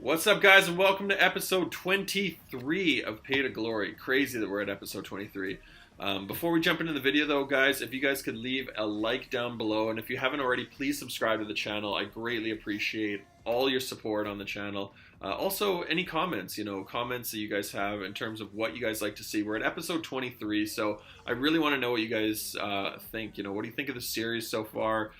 What's up, guys, and welcome to episode 23 of Pay to Glory. Crazy that we're at episode 23. Before we jump into the video, though, guys, if you guys could leave a like down below, and if you haven't already, please subscribe to the channel. I greatly appreciate all your support on the channel. Also, any comments, comments that you guys have in terms of what you guys like to see. We're at episode 23, so I really want to know what you guys think. What do you think of the series so far?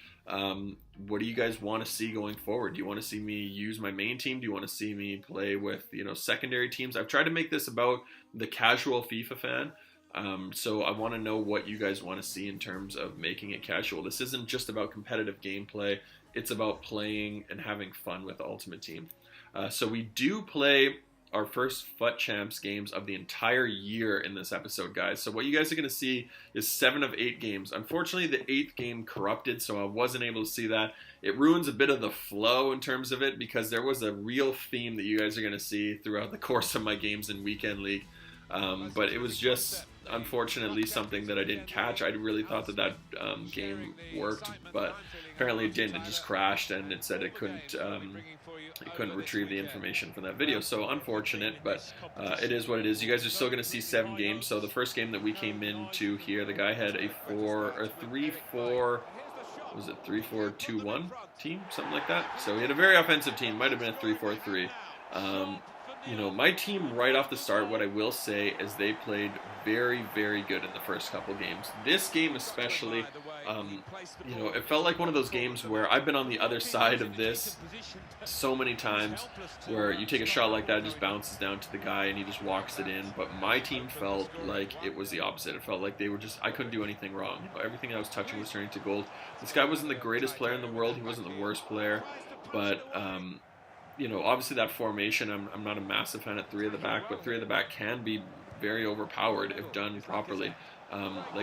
What do you guys want to see going forward? Do you want to see me use my main team? Do you want to see me play with, secondary teams? I've tried to make this about the casual FIFA fan. So I want to know what you guys want to see in terms of making it casual. This isn't just about competitive gameplay. It's about playing and having fun with Ultimate Team. So we do play our first FUT Champs games of the entire year in this episode, guys. So what you guys are going to see is 7 of 8 games. Unfortunately, the 8th game corrupted, so I wasn't able to see that. It ruins a bit of the flow in terms of it because there was a real theme that you guys are going to see throughout the course of my games in Weekend League. But it was just, unfortunately, something that I didn't catch. I really thought that game worked, but apparently it didn't. It just crashed, and it said it couldn't retrieve the information from that video. So unfortunate, but it is what it is. You guys are still going to see 7 games. So the first game that we came into here, the guy had a 3-4. Was it 3-4-2-1 team, something like that? So he had a very offensive team. Might have been a 3-4-3. My team right off the start, what I will say is they played very, very good in the first couple games. This game especially, it felt like one of those games where I've been on the other side of this so many times where you take a shot like that, it just bounces down to the guy and he just walks it in. But my team felt like it was the opposite. It felt like they were I couldn't do anything wrong. Everything I was touching was turning to gold. This guy wasn't the greatest player in the world. He wasn't the worst player, but obviously that formation, I'm not a massive fan at 3 at the back, but 3 at the back can be very overpowered if done properly.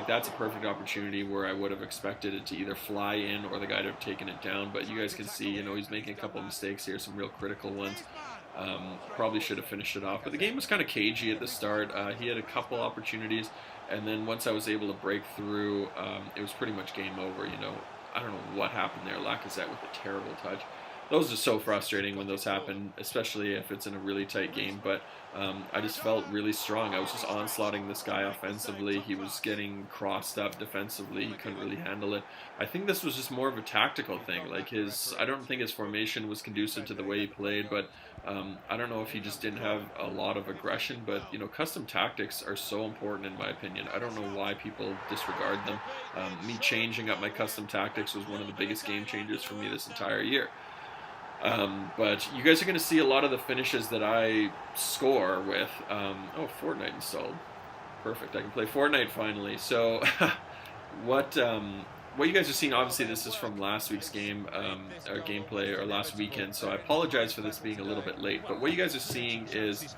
That's a perfect opportunity where I would have expected it to either fly in or the guy to have taken it down, but you guys can see, he's making a couple of mistakes here, some real critical ones. Probably should have finished it off, but the game was kind of cagey at the start. He had a couple opportunities, and then once I was able to break through, it was pretty much game over. I don't know what happened there. Lacazette with a terrible touch. Those are so frustrating when those happen, especially if it's in a really tight game, but I just felt really strong. I was just onslaughting this guy offensively. He was getting crossed up defensively. He couldn't really handle it. I think this was just more of a tactical thing. I don't think his formation was conducive to the way he played, but I don't know if he just didn't have a lot of aggression, but, custom tactics are so important in my opinion. I don't know why people disregard them. Me changing up my custom tactics was one of the biggest game changers for me this entire year. But you guys are going to see a lot of the finishes that I score with. Fortnite installed. Perfect. I can play Fortnite finally. So what you guys are seeing, obviously this is from last week's game, or gameplay, or last weekend, so I apologize for this being a little bit late. But what you guys are seeing is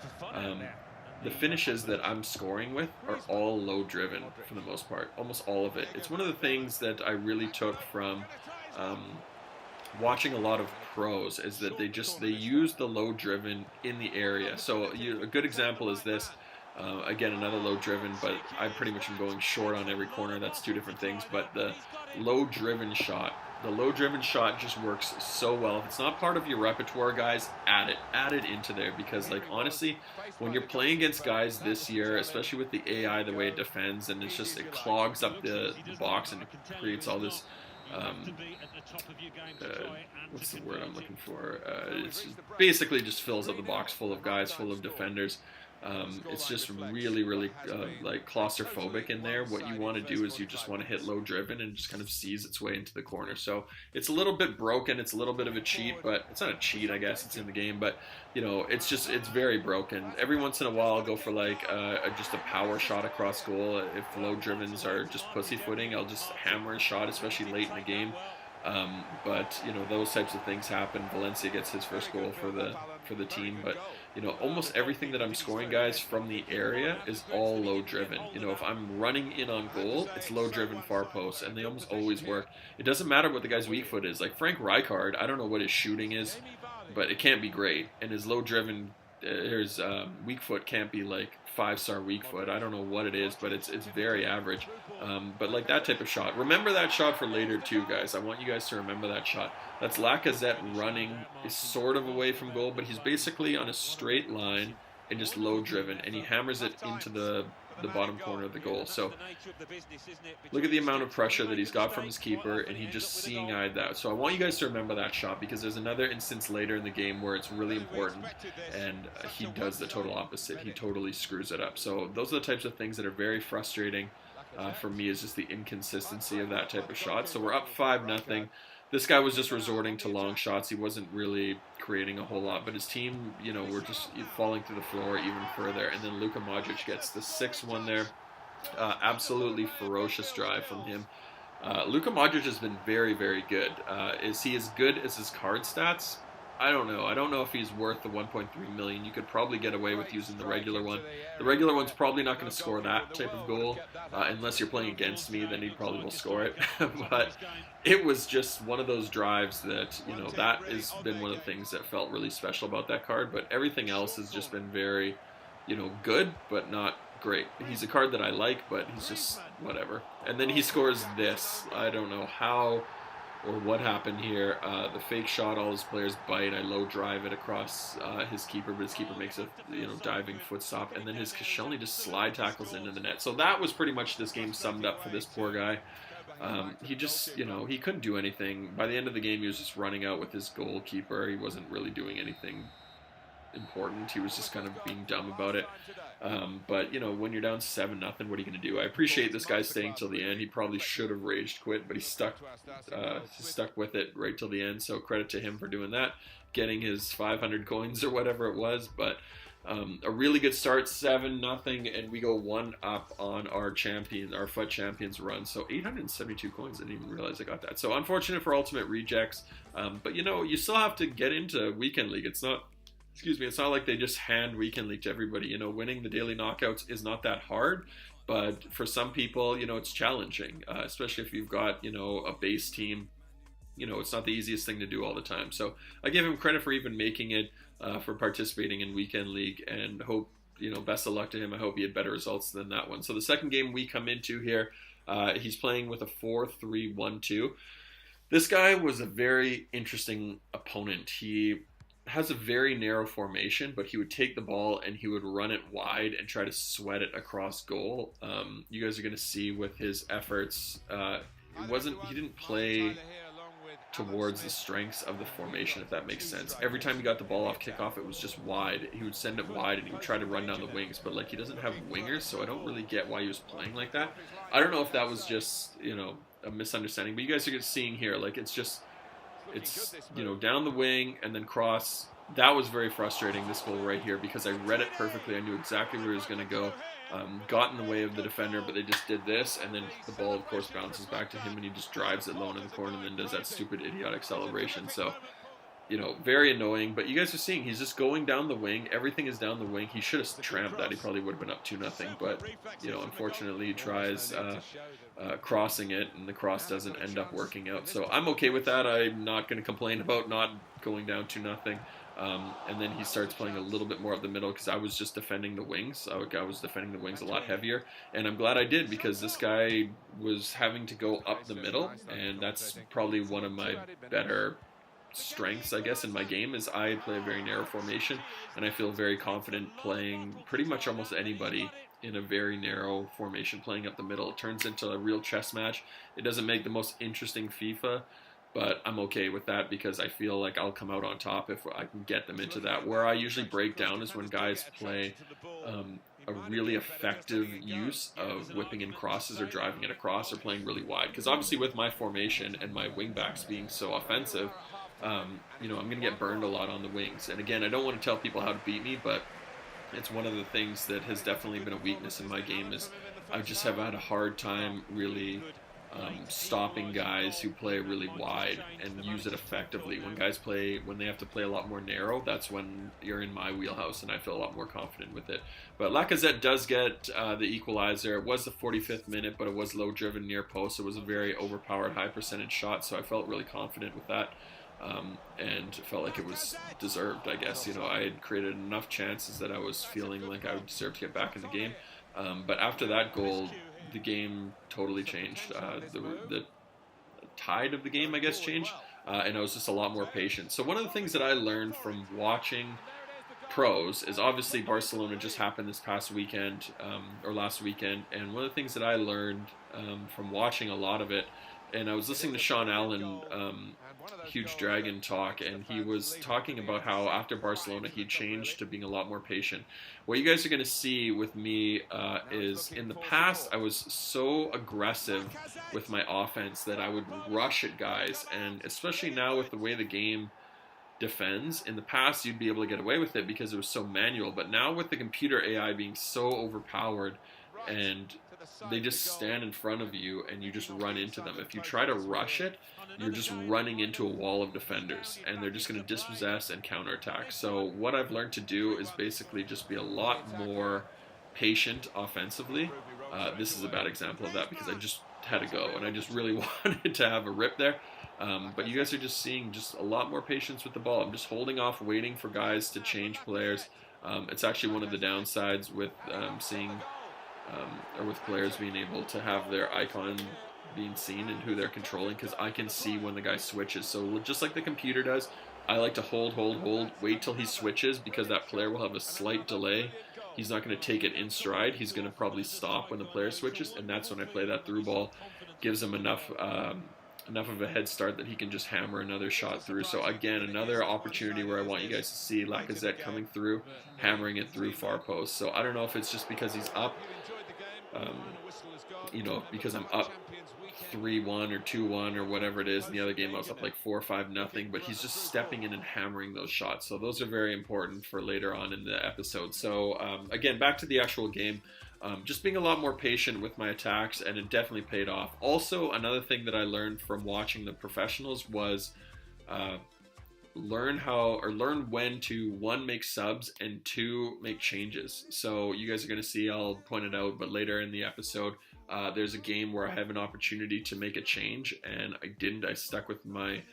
the finishes that I'm scoring with are all low driven for the most part. Almost all of it. It's one of the things that I really took from watching a lot of pros, is that they use the low driven in the area. So a good example is this. Again, another low driven, but I pretty much am going short on every corner. That's 2 different things. But the low driven shot just works so well. If it's not part of your repertoire, guys, add it into there, because honestly, when you're playing against guys this year, especially with the AI, the way it defends, and it clogs up the box and it creates all this what's the word I'm looking for? It's basically just fills up the box full of guys, full of defenders. It's just really, really claustrophobic in there. What you want to do is you just want to hit low driven and just kind of seize its way into the corner. So it's a little bit broken. It's a little bit of a cheat, but it's not a cheat, I guess. It's in the game, but it's very broken. Every once in a while, I'll go for just a power shot across goal. If low drivens are just pussyfooting, I'll just hammer a shot, especially late in the game. But those types of things happen. Valencia gets his first goal for the team, but almost everything that I'm scoring, guys, from the area is all low driven. If I'm running in on goal, it's low driven far posts, and they almost always work. It doesn't matter what the guy's weak foot is. Like Frank Rijkaard, I don't know what his shooting is, but it can't be great, and his low driven There's weak foot can't be like 5-star weak foot. I don't know what it is, but it's very average. But like that type of shot. Remember that shot for later too, guys. I want you guys to remember that shot. That's Lacazette running, is sort of away from goal, but he's basically on a straight line and just low driven, and he hammers it into the bottom corner of the goal. So look at the amount of pressure that he's got from his keeper, and he just seeing-eyed that. So I want you guys to remember that shot, because there's another instance later in the game where it's really important, and he does the total opposite. He totally screws it up. So those are the types of things that are very frustrating for me, is just the inconsistency of that type of shot. So we're up 5-0. This guy was just resorting to long shots. He wasn't really creating a whole lot, but his team, you know, were just falling through the floor even further. And then Luka Modric gets the 6-1 there. Absolutely ferocious drive from him. Luka Modric has been very, very good. Is he as good as his card stats? I don't know. I don't know if he's worth the 1.3 million. You could probably get away with using the regular one. The regular one's probably not going to score that type of goal, unless you're playing against me, then he probably will score it. But it was just one of those drives that, you know, that has been one of the things that felt really special about that card. But everything else has just been very, you know, good, but not great. He's a card that I like, but he's just whatever. And then he scores this. I don't know how or what happened here. The fake shot, all his players bite. I low drive it across his keeper, but his keeper makes a, you know, diving foot stop, and then his Koscielny just slide tackles into the net. So that was pretty much this game summed up for this poor guy. He just, you know, he couldn't do anything. By the end of the game, he was just running out with his goalkeeper. He wasn't really doing anything important. He was just kind of being dumb about it. But, you know, when you're down 7-0, what are you going to do? I appreciate this guy staying till the end. He probably should have raged quit, but he stuck with it right till the end. So credit to him for doing that, getting his 500 coins or whatever it was. But a really good start, 7-0, and we go 1 up on our FUT champions run. So 872 coins. I didn't even realize I got that. So unfortunate for Ultimate Rejects. But, you know, you still have to get into Weekend League. It's not like they just hand Weekend League to everybody. You know, winning the daily knockouts is not that hard, but for some people, you know, it's challenging, especially if you've got, you know, a base team. You know, it's not the easiest thing to do all the time. So I give him credit for even making it, for participating in Weekend League, and hope, you know, best of luck to him. I hope he had better results than that one. So the second game we come into here, he's playing with a 4-3-1-2. This guy was a very interesting opponent. He has a very narrow formation, but he would take the ball and he would run it wide and try to sweat it across goal. You guys are going to see with his efforts, he didn't play towards the strengths of the formation, if that makes sense. Every time he got the ball off kickoff, it was just wide. He would send it wide and he would try to run down the wings, but like, he doesn't have wingers, so I don't really get why he was playing like that. I don't know if that was just, you know, a misunderstanding, but you guys are seeing here, like, it's, you know, down the wing and then cross. That was very frustrating, this goal right here, because I read it perfectly. I knew exactly where he was going to go. Got in the way of the defender, but they just did this, and then the ball, of course, bounces back to him, and he just drives it low in the corner and then does that stupid, idiotic celebration. So, you know, very annoying. But you guys are seeing, he's just going down the wing. Everything is down the wing. He should have tramped that. He probably would have been up 2-0. But, you know, unfortunately, he tries crossing it, and the cross doesn't end up working out. So I'm okay with that. I'm not going to complain about not going down 2-0. And then he starts playing a little bit more up the middle, because I was just defending the wings. I was defending the wings a lot heavier, and I'm glad I did, because this guy was having to go up the middle, and that's probably one of my better strengths, I guess, in my game, is I play a very narrow formation, and I feel very confident playing pretty much almost anybody in a very narrow formation, playing up the middle. It turns into a real chess match. It doesn't make the most interesting FIFA, but I'm okay with that, because I feel like I'll come out on top if I can get them into that. Where I usually break down is when guys play a really effective use of whipping in crosses or driving it across or playing really wide. Because obviously with my formation and my wingbacks being so offensive, you know, I'm going to get burned a lot on the wings. And again, I don't want to tell people how to beat me, but it's one of the things that has definitely been a weakness in my game, is I just have had a hard time really stopping guys who play really wide and use it effectively. When they have to play a lot more narrow, that's when you're in my wheelhouse, and I feel a lot more confident with it. But Lacazette does get the equalizer. It was the 45th minute, but it was low driven near post. It was a very overpowered high percentage shot, so I felt really confident with that. and felt like it was deserved, I guess. I had created enough chances that I was feeling like I would deserve to get back in the game. But after that goal, the game totally changed. The tide of the game, I guess, changed, and I was just a lot more patient. So one of the things that I learned from watching pros is obviously Barcelona just happened this past weekend, or last weekend, and one of the things that I learned from watching a lot of it, and I was listening to Sean Allen, Huge Dragon talk, and he was talking about how after Barcelona he changed to being a lot more patient. What you guys are going to see with me is in the past I was so aggressive with my offense that I would rush at guys, and especially now with the way the game defends. In the past, you'd be able to get away with it because it was so manual, but now with the computer AI being so overpowered and they just stand in front of you and you just run into them. If you try to rush it, you're just running into a wall of defenders and they're just going to dispossess and counterattack. So what I've learned to do is basically just be a lot more patient offensively. This is a bad example of that because I just had to go and I just really wanted to have a rip there. But you guys are just seeing just a lot more patience with the ball. I'm just holding off, waiting for guys to change players. It's actually one of the downsides with or with players being able to have their icon being seen and who they're controlling, because I can see when the guy switches. So just like the computer does, I like to hold, wait till he switches, because that player will have a slight delay. He's not going to take it in stride. He's going to probably stop when the player switches, and that's when I play that through ball. Gives him enough of a head start that he can just hammer another shot through. So again, another opportunity where I want you guys to see Lacazette coming through, hammering it through far post. So I don't know if it's just because he's up, because I'm up 3-1 or 2-1 or whatever it is. In the other game I was up like 4-5-0, but he's just stepping in and hammering those shots. So those are very important for later on in the episode. So again, back to the actual game. Just being a lot more patient with my attacks, and it definitely paid off. Also, another thing that I learned from watching the professionals was learn when to, one, make subs, and two, make changes. So you guys are going to see, I'll point it out, but later in the episode, there's a game where I have an opportunity to make a change, and I didn't. I stuck with my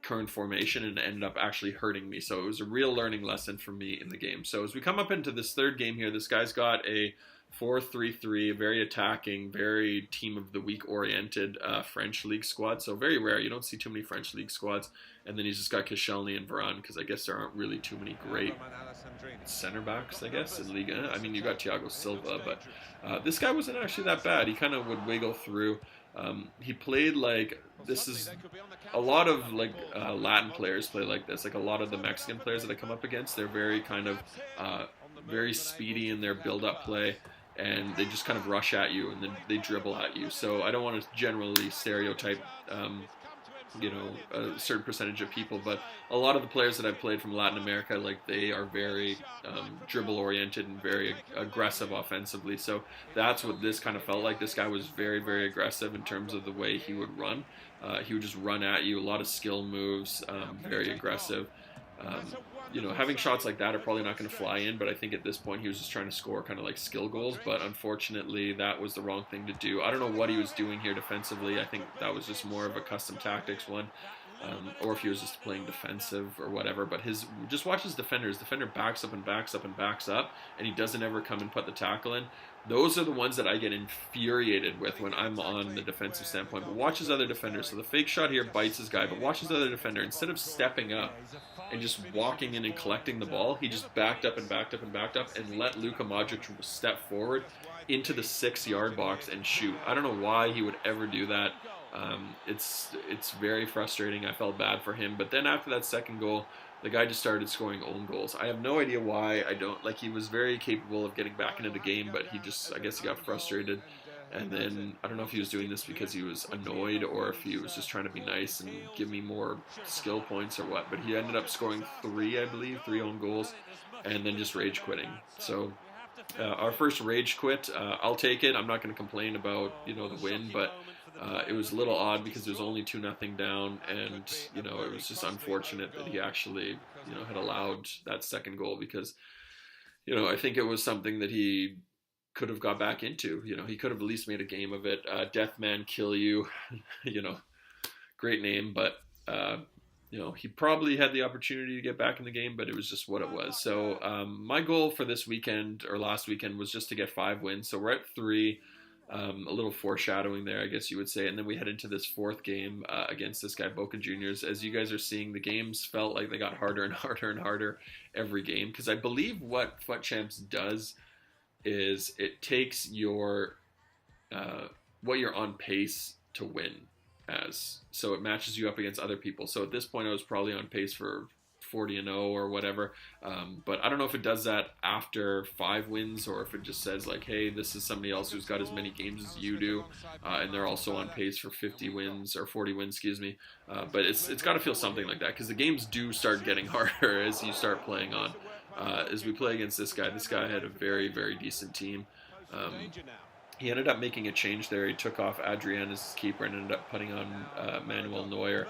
current formation and ended up actually hurting me. So it was a real learning lesson for me in the game. So as we come up into this third game here, this guy's got a 4-3-3, very attacking, very team of the week oriented French league squad. So very rare. You don't see too many French league squads. And then he's just got Koscielny and Varane, because I guess there aren't really too many great center backs, I guess, in Liga. I mean, you got Thiago Silva, but this guy wasn't actually that bad. He kind of would wiggle through. He played like, this is a lot of like Latin players play like this. Like a lot of the Mexican players that I come up against, they're very kind of very speedy in their build-up play, and they just kind of rush at you and then they dribble at you. So I don't want to generally stereotype a certain percentage of people, but a lot of the players that I've played from Latin America, like, they are very dribble oriented and very aggressive offensively. So that's what this kind of felt like. This guy was very, very aggressive in terms of the way he would run. He would just run at you, a lot of skill moves, very aggressive. Having shots like that are probably not going to fly in, but I think at this point he was just trying to score kind of like skill goals, but unfortunately that was the wrong thing to do. I don't know what he was doing here defensively. I think that was just more of a custom tactics one, or if he was just playing defensive or whatever, but just watch his defender. His defender backs up and backs up and backs up, and he doesn't ever come and put the tackle in. Those are the ones that I get infuriated with when I'm on the defensive standpoint. But watch his other defender. So the fake shot here bites his guy, but watch his other defender. Instead of stepping up and just walking in and collecting the ball, he just backed up and backed up and backed up and let Luka Modric step forward into the 6-yard box and shoot. I don't know why he would ever do that. It's very frustrating. I felt bad for him. But then after that second goal, the guy just started scoring own goals. I have no idea why. He was very capable of getting back into the game, but I guess he got frustrated. And then I don't know if he was doing this because he was annoyed or if he was just trying to be nice and give me more skill points or what. But he ended up scoring 3 own goals, and then just rage quitting. So our first rage quit, I'll take it. I'm not going to complain about the win, but it was a little odd because it was only 2-0 down, and it was just unfortunate that he actually had allowed that second goal, because I think it was something that he could have got back into. He could have at least made a game of it. Deathman Kill You, great name, but you know, he probably had the opportunity to get back in the game, but it was just what it was. So my goal for this weekend or last weekend was just to get 5 wins. So we're at 3. A little foreshadowing there, I guess you would say. And then we head into this 4th game against this guy, Boca Juniors. As you guys are seeing, the games felt like they got harder and harder and harder every game. Because I believe what FUT Champs does is it takes your what you're on pace to win as. So it matches you up against other people. So at this point, I was probably on pace for 40-0 or whatever. But I don't know if it does that after 5 wins or if it just says like, hey, this is somebody else who's got as many games as you do, and they're also on pace for 50 wins or 40 wins, excuse me. But it's got to feel something like that because the games do start getting harder as you start playing on. As we play against this guy had a very, very decent team. He ended up making a change there. He took off Adrian as his keeper and ended up putting on Manuel Neuer.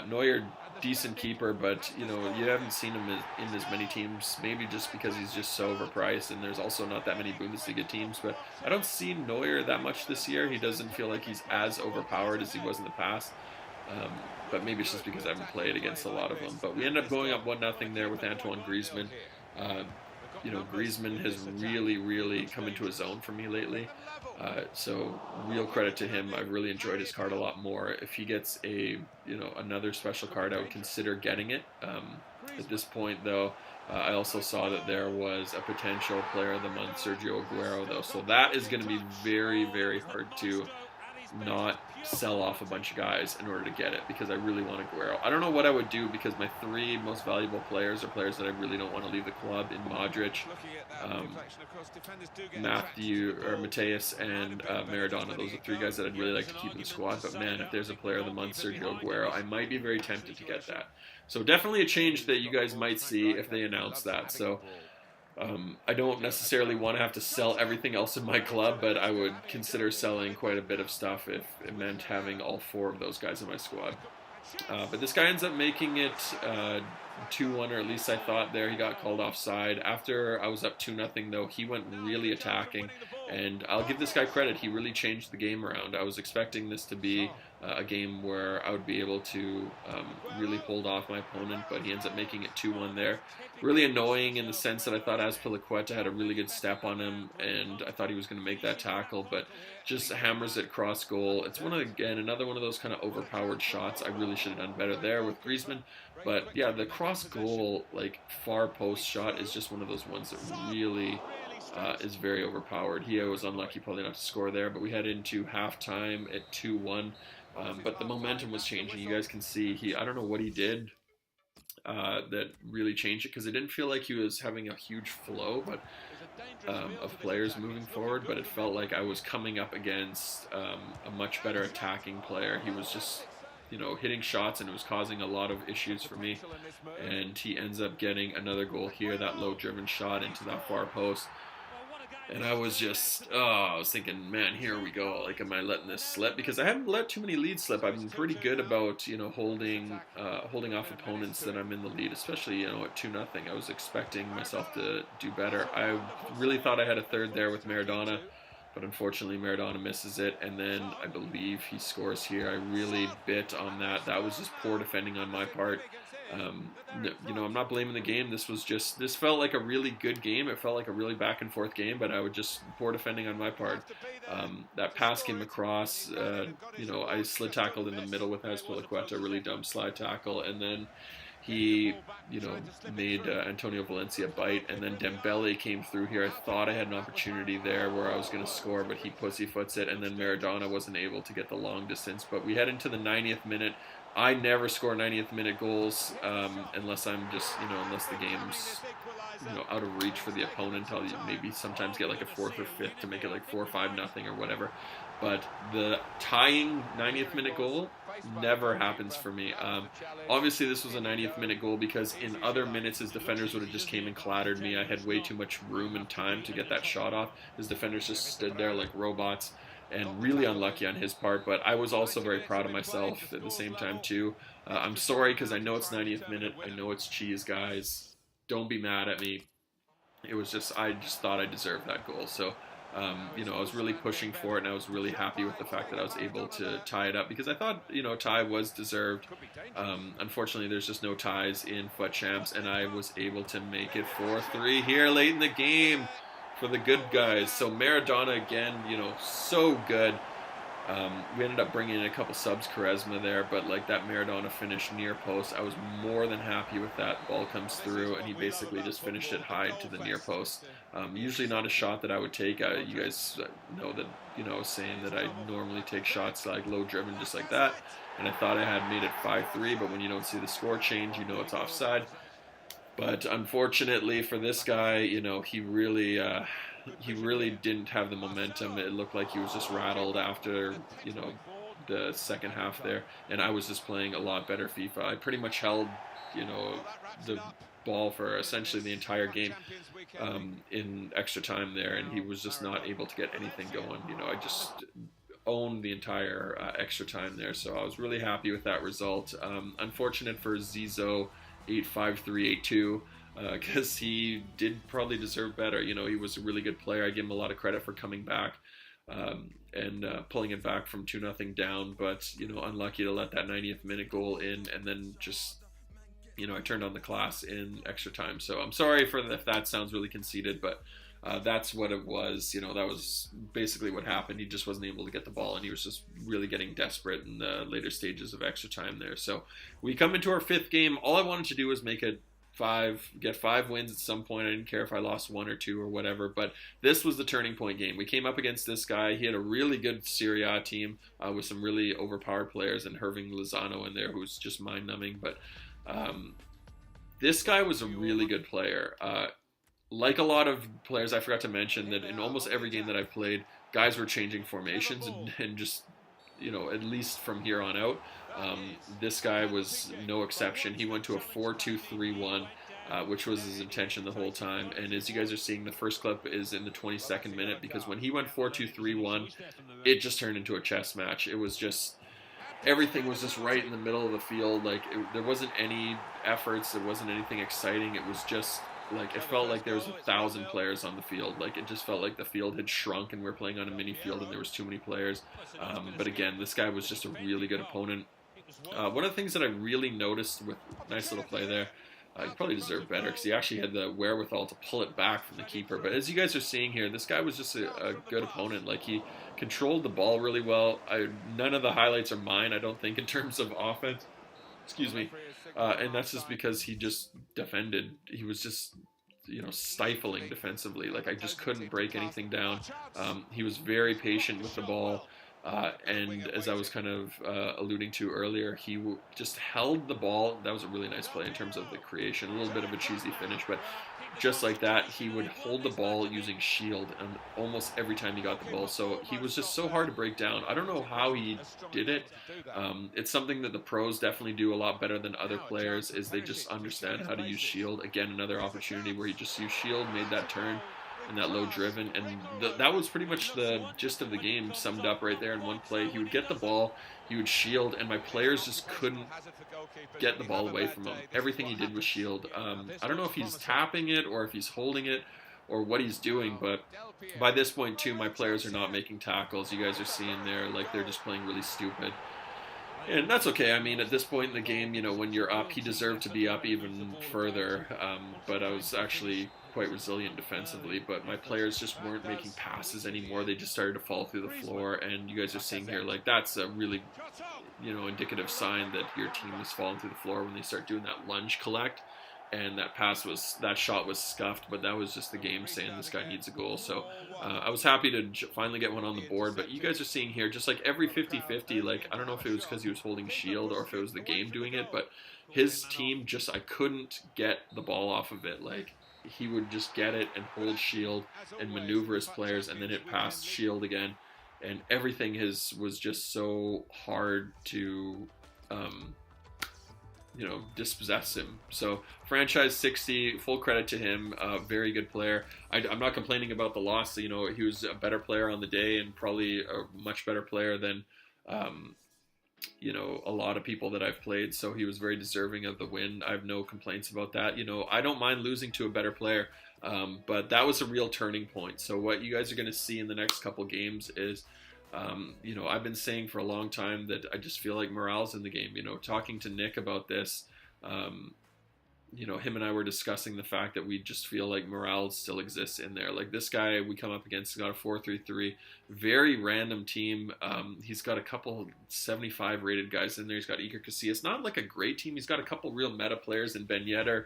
Neuer, decent keeper, but you know you haven't seen him in as many teams. Maybe just because he's just so overpriced, and there's also not that many Bundesliga teams. But I don't see Neuer that much this year. He doesn't feel like he's as overpowered as he was in the past. But maybe it's just because I haven't played against a lot of them. But we ended up going up 1-0 there with Antoine Griezmann. You know, Griezmann has really, really come into his own for me lately. So real credit to him. I've really enjoyed his card a lot more. If he gets another special card, I would consider getting it. At this point, though, I also saw that there was a potential player of the month, Sergio Aguero, though. So that is going to be very, very hard to not sell off a bunch of guys in order to get it because I really want Aguero. I don't know what I would do because my 3 most valuable players are players that I really don't want to leave the club in Modric, Mateus, and Maradona. Those are 3 guys that I'd really like to keep in the squad. But man, if there's a player of the month, Sergio Aguero, I might be very tempted to get that. So definitely a change that you guys might see if they announce that. So I don't necessarily want to have to sell everything else in my club, but I would consider selling quite a bit of stuff if it meant having all 4 of those guys in my squad. But this guy ends up making it 2-1, or at least I thought there. He got called offside. After I was up 2-0, though, he went really attacking. And I'll give this guy credit. He really changed the game around. I was expecting this to be a game where I would be able to really hold off my opponent, but he ends up making it 2-1 there. Really annoying in the sense that I thought Azpilicueta had a really good step on him, and I thought he was going to make that tackle, but just hammers it cross goal. It's another one of those kind of overpowered shots. I really should have done better there with Griezmann. But yeah, the cross goal, like far post shot, is just one of those ones that really is very overpowered. He was unlucky probably not to score there, but we head into halftime at 2-1. But the momentum was changing. You guys can see I don't know what he did that really changed it, because it didn't feel like he was having a huge flow of players moving forward, but it felt like I was coming up against a much better attacking player. He was just hitting shots, and it was causing a lot of issues for me, and he ends up getting another goal here, that low German shot into that far post. And I was just, I was thinking, man, here we go. Like, am I letting this slip? Because I haven't let too many leads slip. I've been pretty good about, holding off opponents that I'm in the lead, especially, at 2-0. I was expecting myself to do better. I really thought I had a third there with Maradona, but unfortunately Maradona misses it, and then I believe he scores here. I really bit on that. That was just poor defending on my part. I'm not blaming the game. This felt like a really good game. It felt like a really back and forth game, but I would just poor defending on my part. That pass came across. I slid tackled in the middle with Azpilicueta, really dumb slide tackle, and then he, made Antonio Valencia bite, and then Dembele came through here. I thought I had an opportunity there where I was going to score, but he pussyfoots it, and then Maradona wasn't able to get the long distance. But we head into the 90th minute. I never score 90th minute goals unless I'm just, unless the game's, out of reach for the opponent. I'll maybe sometimes get like a 4th or 5th to make it like 4-5-0 or whatever. But the tying 90th minute goal never happens for me. Obviously, this was a 90th minute goal because in other minutes, his defenders would have just came and clattered me. I had way too much room and time to get that shot off. His defenders just stood there like robots. And really unlucky on his part, but I was also very proud of myself at the same time too. I'm sorry because I know it's 90th minute. I know it's cheese, guys. Don't be mad at me. I just thought I deserved that goal. So You know, I was really pushing for it, and I was really happy with the fact that I was able to tie it up because I thought, you know, tie was deserved. Unfortunately, there's just no ties in FUT Champs, and I was able to make it 4-3 here late in the game for the good guys. So Maradona again, you know, so good. We ended up bringing in a couple subs, Charisma there, but like that Maradona finish near post, I was more than happy with that. Ball comes through, and he basically just finished it high to the near post. Usually not a shot that I would take. You guys know that, you know, I was saying that I normally take shots like low driven just like that, and I thought I had made it 5-3, but when you don't see the score change, you know it's offside. But unfortunately for this guy, you know, he really didn't have the momentum. It looked like he was just rattled after, you know, the second half there, and I was just playing a lot better FIFA. I pretty much held, you know, the ball for essentially the entire game in extra time there, and he was just not able to get anything going. You know, I just owned the entire extra time there, so I was really happy with that result. Unfortunate for Zizo 85382, because he did probably deserve better. You know, he was a really good player. I give him a lot of credit for coming back and pulling it back from 2-0 down, but, you know, unlucky to let that 90th minute goal in, and then just, you know, I turned on the class in extra time. So I'm sorry for if that sounds really conceited, but that's what it was. You know, that was basically what happened. He just wasn't able to get the ball, and he was just really getting desperate in the later stages of extra time there. So we come into our fifth game. All I wanted to do was make it get 5 wins at some point. I didn't care if I lost 1 or 2 or whatever, but this was the turning point game. We came up against this guy. He had a really good Serie A team with some really overpowered players, and Herving Lozano in there, who's just mind-numbing. But this guy was a really good player. Like a lot of players, I forgot to mention that in almost every game that I've played, guys were changing formations and just, you know, at least from here on out. This guy was no exception. He went to a 4-2-3-1, which was his intention the whole time. And as you guys are seeing, the first clip is in the 22nd minute, because when he went 4-2-3-1, it just turned into a chess match. It was just, everything was just right in the middle of the field. Like, there wasn't any efforts. There wasn't anything exciting. It was just, like, it felt like there was 1,000 players on the field. Like, it just felt like the field had shrunk and we're playing on a mini field and there was too many players. But again, this guy was just a really good opponent. One of the things that I really noticed with nice little play there, he probably deserved better because he actually had the wherewithal to pull it back from the keeper. But as you guys are seeing here, this guy was just a good opponent. Like, he controlled the ball really well. None of the highlights are mine, I don't think, in terms of offense. Excuse me. And that's just because he just defended. He was just, you know, stifling defensively. Like, I just couldn't break anything down. He was very patient with the ball. And as I was kind of alluding to earlier, he just held the ball. That was a really nice play in terms of the creation. A little bit of a cheesy finish, but just like that, he would hold the ball using shield and almost every time he got the ball. So he was just so hard to break down. I don't know how he did it. It's something that the pros definitely do a lot better than other players, is they just understand how to use shield. Again, another opportunity where he just used shield, made that turn and that low driven, and that was pretty much the gist of the game summed up right there in one play. He would get the ball, he would shield, and my players just couldn't get the ball away from him. Everything he did was shield. I don't know if he's tapping it or if he's holding it or what he's doing, but by this point too, my players are not making tackles. You guys are seeing there, like, they're just playing really stupid. And that's okay. I mean, at this point in the game, you know, when you're up, he deserved to be up even further. But I was actually quite resilient defensively. But my players just weren't making passes anymore. They just started to fall through the floor. And you guys are seeing here, like, that's a really, you know, indicative sign that your team is falling through the floor when they start doing that lunge collect. And that shot was scuffed, but that was just the game saying this guy needs a goal. So I was happy to finally get one on the board. But you guys are seeing here, just like every 50-50, like, I don't know if it was because he was holding shield or if it was the game doing it, but his team just, I couldn't get the ball off of it. Like, he would just get it and hold shield and maneuver his players and then hit past shield again. And everything was just so hard to you know, dispossess him. So franchise 60, full credit to him. Very good player. I'm not complaining about the loss. You know, he was a better player on the day and probably a much better player than a lot of people that I've played, so he was very deserving of the win. I have no complaints about that. I don't mind losing to a better player, but that was a real turning point. So what you guys are going to see in the next couple games is, I've been saying for a long time that I just feel like morale's in the game. Talking to Nick about this, him and I were discussing the fact that we just feel like morale still exists in there. Like this guy we come up against got a 4-3-3, very random team. He's got a couple 75 rated guys in there. He's got Iker Casillas. Not like a great team. He's got a couple real meta players in Ben Yedder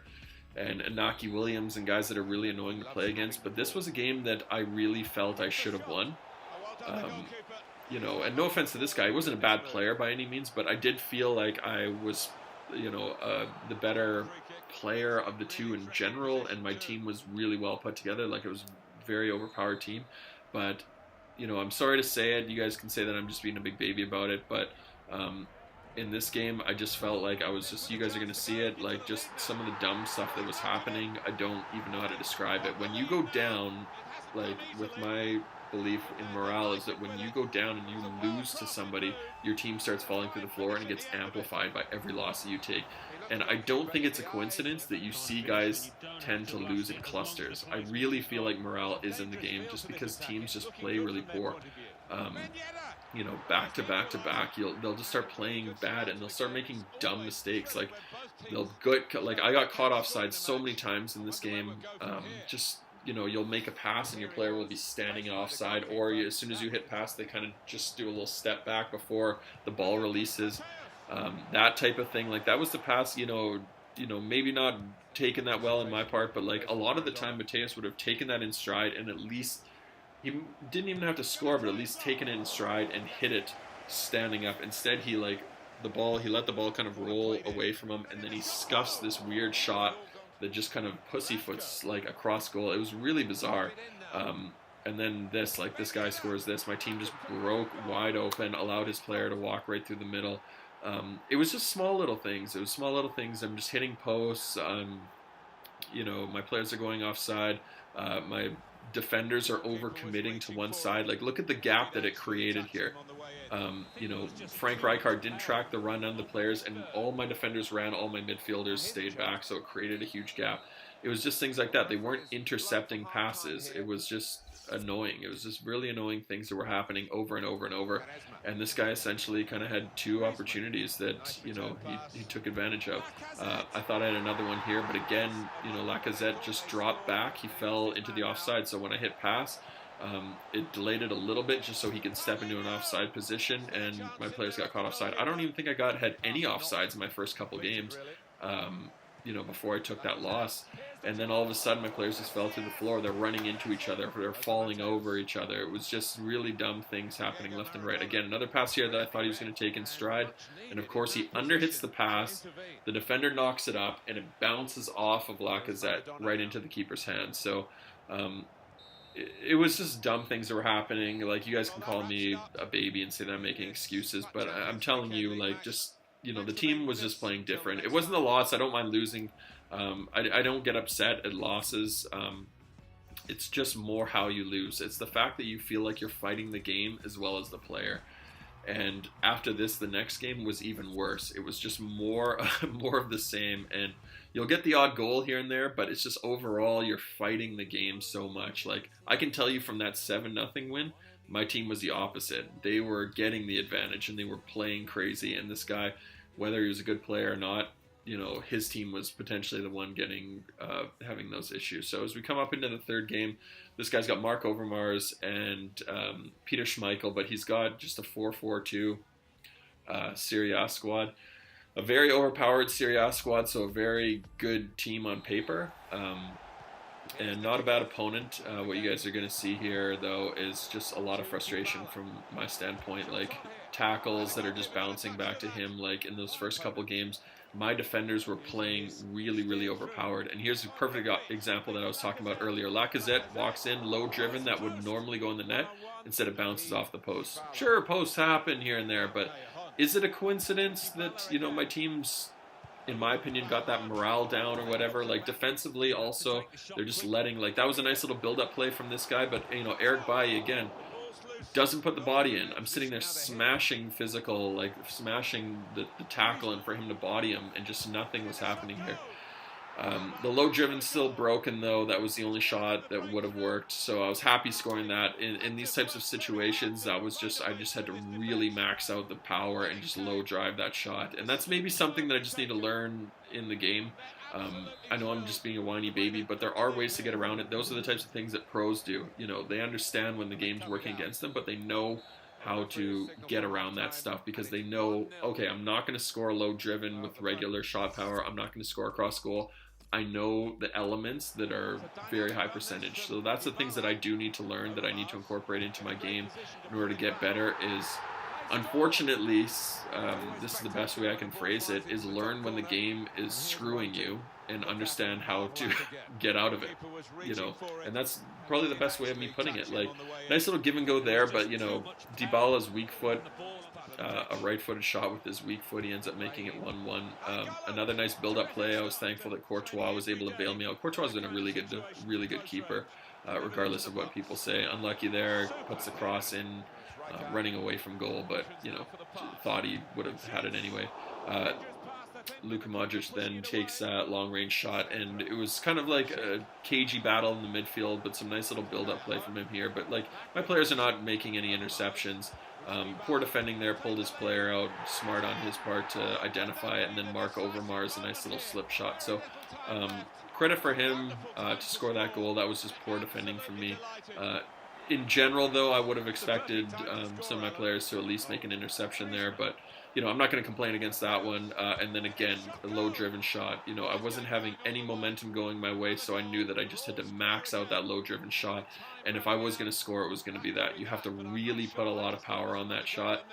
and Inaki Williams and guys that are really annoying to play against. But this was a game that I really felt I should have won. And no offense to this guy, he wasn't a bad player by any means, but I did feel like I was, the better player of the two in general, and my team was really well put together. Like, it was a very overpowered team. But, I'm sorry to say it. You guys can say that I'm just being a big baby about it, but in this game, I just felt like I was just, you guys are going to see it, like just some of the dumb stuff that was happening. I don't even know how to describe it. When you go down, like with my belief in morale is that when you go down and you lose to somebody, your team starts falling through the floor and it gets amplified by every loss that you take. And I don't think it's a coincidence that you see guys tend to lose in clusters. I really feel like morale is in the game just because teams just play really poor. Back to back to back, they'll just start playing bad and they'll start making dumb mistakes. Like I got caught offside so many times in this game. You'll make a pass and your player will be standing offside, or as soon as you hit pass, they kind of just do a little step back before the ball releases. That type of thing. Like that was the pass. Maybe not taken that well in my part, but like a lot of the time, Mateus would have taken that in stride and at least he didn't even have to score, but at least taken it in stride and hit it standing up. Instead, he let the ball kind of roll away from him, and then he scuffs this weird shot that just kind of pussyfoots like across goal. It was really bizarre. And then this guy scores this. My team just broke wide open, allowed his player to walk right through the middle. It was just small little things. I'm just hitting posts. My players are going offside. My defenders are overcommitting to one side. Like, look at the gap that it created here. Frank Rijkaard didn't track the run on the players, and all my defenders ran, all my midfielders stayed back, so it created a huge gap. It was just things like that. They weren't intercepting passes. It was just annoying. It was just really annoying things that were happening over and over and over. And this guy essentially kind of had two opportunities that, he took advantage of. I thought I had another one here, but again, Lacazette just dropped back. He fell into the offside, so when I hit pass, it delayed it a little bit just so he could step into an offside position, and my players got caught offside. I don't even think I had any offsides in my first couple games, before I took that loss. And then all of a sudden my players just fell through the floor. They're running into each other. They're falling over each other. It was just really dumb things happening left and right. Again, another pass here that I thought he was going to take in stride. And of course he underhits the pass. The defender knocks it up, and it bounces off of Lacazette right into the keeper's hands. So it was just dumb things that were happening. Like, you guys can call me a baby and say that I'm making excuses, but I'm telling you, like, just, the team was just playing different. It wasn't a loss. I don't mind losing. I don't get upset at losses. It's just more how you lose. It's the fact that you feel like you're fighting the game as well as the player. And after this, the next game was even worse. It was just more of the same. And you'll get the odd goal here and there, but it's just overall you're fighting the game so much. Like, I can tell you from that 7-0 win, my team was the opposite. They were getting the advantage and they were playing crazy. And this guy, whether he was a good player or not, his team was potentially the one having those issues. So as we come up into the third game, this guy's got Mark Overmars and Peter Schmeichel, but he's got just a 4-4-2 Serie A squad. A very overpowered Serie A squad, so a very good team on paper. And not a bad opponent. What you guys are going to see here, though, is just a lot of frustration from my standpoint. Like, tackles that are just bouncing back to him. Like, in those first couple games, my defenders were playing really, really overpowered. And here's a perfect example that I was talking about earlier. Lacazette walks in, low-driven, that would normally go in the net. Instead, it bounces off the post. Sure, posts happen here and there, but is it a coincidence that, my team's, in my opinion, got that morale down or whatever? Like, defensively also, they're just letting, like, that was a nice little build-up play from this guy, but, Eric Bailly, again, doesn't put the body in. I'm sitting there smashing physical, like smashing the tackle, and for him to body him, and just nothing was happening here. The low driven's still broken though. That was the only shot that would have worked, so I was happy scoring that. In these types of situations, I just had to really max out the power and just low drive that shot, and that's maybe something that I just need to learn in the game. I know I'm just being a whiny baby, but there are ways to get around it. Those are the types of things that pros do. You know, they understand when the game's working against them, but they know how to get around that stuff because they know, okay, I'm not going to score low driven with regular shot power. I'm not going to score across goal. I know the elements that are very high percentage. So that's the things that I do need to learn, that I need to incorporate into my game in order to get better is, unfortunately, this is the best way I can phrase it, is learn when the game is screwing you and understand how to get out of it, you know, and that's probably the best way of me putting it. Like, nice little give and go there, but, you know, Dybala's weak foot, a right-footed shot with his weak foot, he ends up making it 1-1. Another nice build-up play. I was thankful that Courtois was able to bail me out. Courtois has been a really good keeper, regardless of what people say. Unlucky there, puts the cross in, running away from goal, but, you know, thought he would have had it anyway. Luka Modric then takes that long-range shot, and it was kind of like a cagey battle in the midfield, but some nice little build-up play from him here. But, like, my players are not making any interceptions. Poor defending there, pulled his player out, smart on his part to identify it, and then Mark Overmars, a nice little slip shot. So, credit for him to score that goal. That was just poor defending from me. In general, though, I would have expected some of my players to at least make an interception there, but, you know, I'm not going to complain against that one. And then again, the low-driven shot. You know, I wasn't having any momentum going my way, so I knew that I just had to max out that low-driven shot. And if I was going to score, it was going to be that. You have to really put a lot of power on that shot.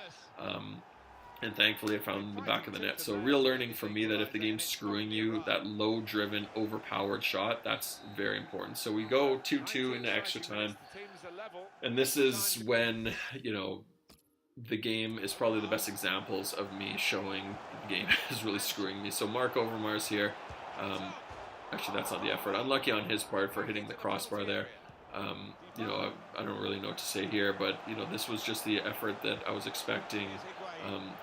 And thankfully, I found the back of the net. So real learning for me that if the game's screwing you, that low-driven, overpowered shot, that's very important. So we go 2-2 into extra time. And this is when, you know, the game is probably the best examples of me showing the game is really screwing me. So Mark Overmars here. Actually, that's not the effort. Unlucky on his part for hitting the crossbar there. You know, I don't really know what to say here, but, you know, this was just the effort that I was expecting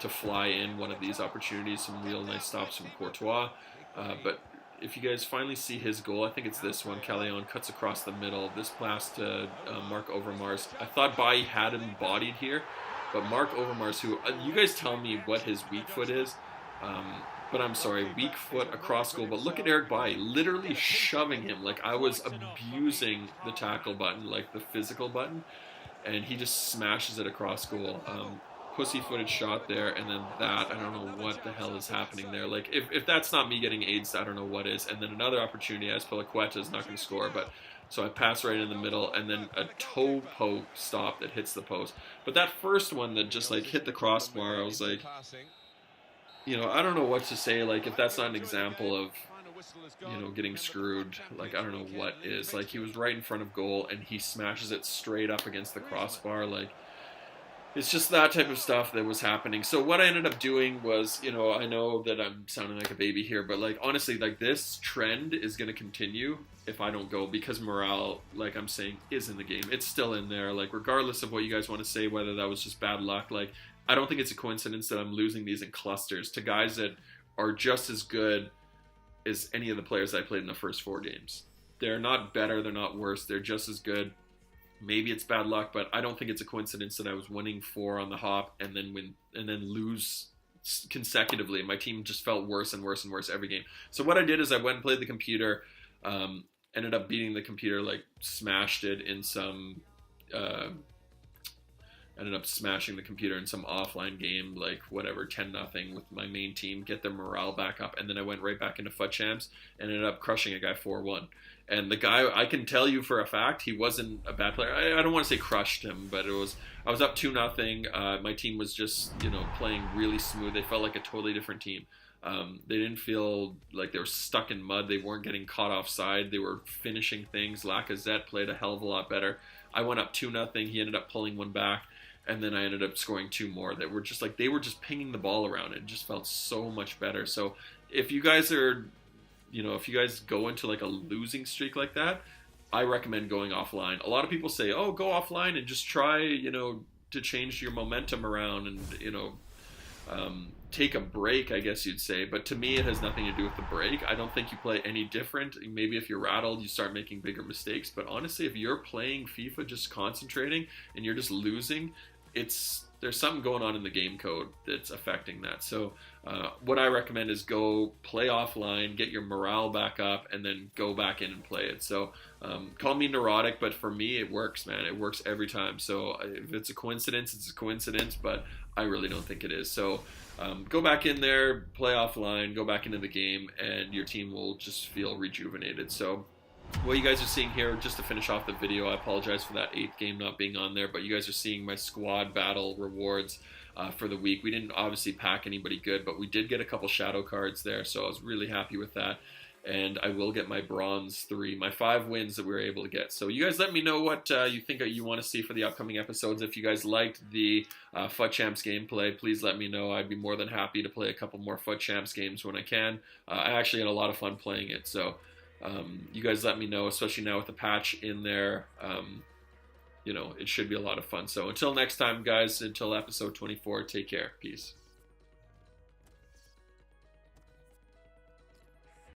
to fly in one of these opportunities. Some real nice stops from Courtois. But if you guys finally see his goal, I think it's this one. Callejon cuts across the middle. This pass to Mark Overmars. I thought Bailly had him bodied here, but Mark Overmars, who, you guys tell me what his weak foot is, but I'm sorry, weak foot across goal. But look at Eric Bailly, literally shoving him. Like, I was abusing the tackle button, like the physical button, and he just smashes it across goal. Pussy-footed shot there, and then that, I don't know what the hell is happening there. Like, if that's not me getting AIDS, I don't know what is. And then another opportunity, as Piliqueta is not going to score, but so I pass right in the middle, and then a toe poke stop that hits the post. But that first one that just, like, hit the crossbar, I was like, you know, I don't know what to say. Like, if that's not an example of, you know, getting screwed, like, I don't know what is. Like, he was right in front of goal, and he smashes it straight up against the crossbar, like, it's just that type of stuff that was happening. So what I ended up doing was, you know, I know that I'm sounding like a baby here, but, like, honestly, like, this trend is going to continue if I don't go, because morale, like I'm saying, is in the game. It's still in there. Like, regardless of what you guys want to say, whether that was just bad luck, like, I don't think it's a coincidence that I'm losing these in clusters to guys that are just as good as any of the players I played in the first 4 games. They're not better. They're not worse. They're just as good. Maybe it's bad luck, but I don't think it's a coincidence that I was winning 4 on the hop and then lose consecutively. My team just felt worse and worse and worse every game. So what I did is I went and played the computer, ended up beating the computer, like smashed it in some, ended up smashing the computer in some offline game, like whatever, 10-0 with my main team, get their morale back up, and then I went right back into FUT Champs and ended up crushing a guy 4-1. And the guy, I can tell you for a fact, he wasn't a bad player. I don't want to say crushed him, but I was up 2-0. My team was just, you know, playing really smooth. They felt like a totally different team. They didn't feel like they were stuck in mud. They weren't getting caught offside. They were finishing things. Lacazette played a hell of a lot better. I went up 2-0. He ended up pulling one back. And then I ended up scoring 2 more that were just like, they were just pinging the ball around. It just felt so much better. So if you guys are, you know, if you guys go into like a losing streak like that, I recommend going offline. A lot of people say, oh, go offline and just try, to change your momentum around and, take a break, I guess you'd say. But to me, it has nothing to do with the break. I don't think you play any different. Maybe if you're rattled, you start making bigger mistakes. But honestly, if you're playing FIFA just concentrating and you're just losing, there's something going on in the game code that's affecting that. So what I recommend is go play offline, get your morale back up, and then go back in and play it. So call me neurotic, but for me, it works, man. It works every time. So if it's a coincidence, it's a coincidence, but I really don't think it is. So go back in there, play offline, go back into the game, and your team will just feel rejuvenated. So what you guys are seeing here, just to finish off the video, I apologize for that 8th game not being on there, but you guys are seeing my squad battle rewards for the week. We didn't obviously pack anybody good, but we did get a couple shadow cards there, so I was really happy with that. And I will get my bronze 3, my 5 wins that we were able to get. So you guys let me know what you think you want to see for the upcoming episodes. If you guys liked the FUT Champs gameplay, please let me know. I'd be more than happy to play a couple more FUT Champs games when I can. I actually had a lot of fun playing it, so you guys let me know, especially now with the patch in there. It should be a lot of fun. So until next time, guys, until episode 24, take care. Peace.